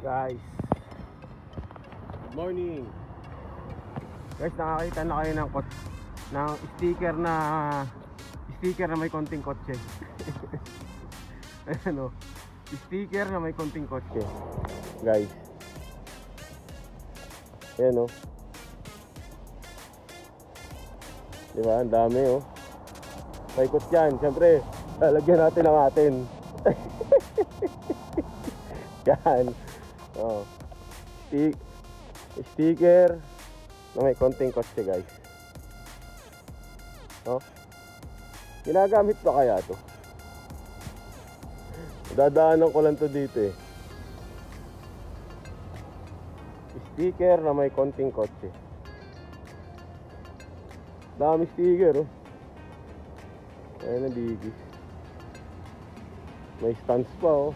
Guys, good morning. Guys, nakakita na kayo ng sticker na may konting kotse. Ayan o, sticker na may konting kotse. Guys, ayan o, diba? Ang dami o. Paikot yan, syempre lalagyan natin ang atin. Yan. Oh. Sticker na may konting kotse, guys. Oh. Ginagamit pa kaya to? Dadaanan ko lang to dito eh. Sticker na may konting kotse. Dami sticker oh. Ayan na bigis. May stands pa oh.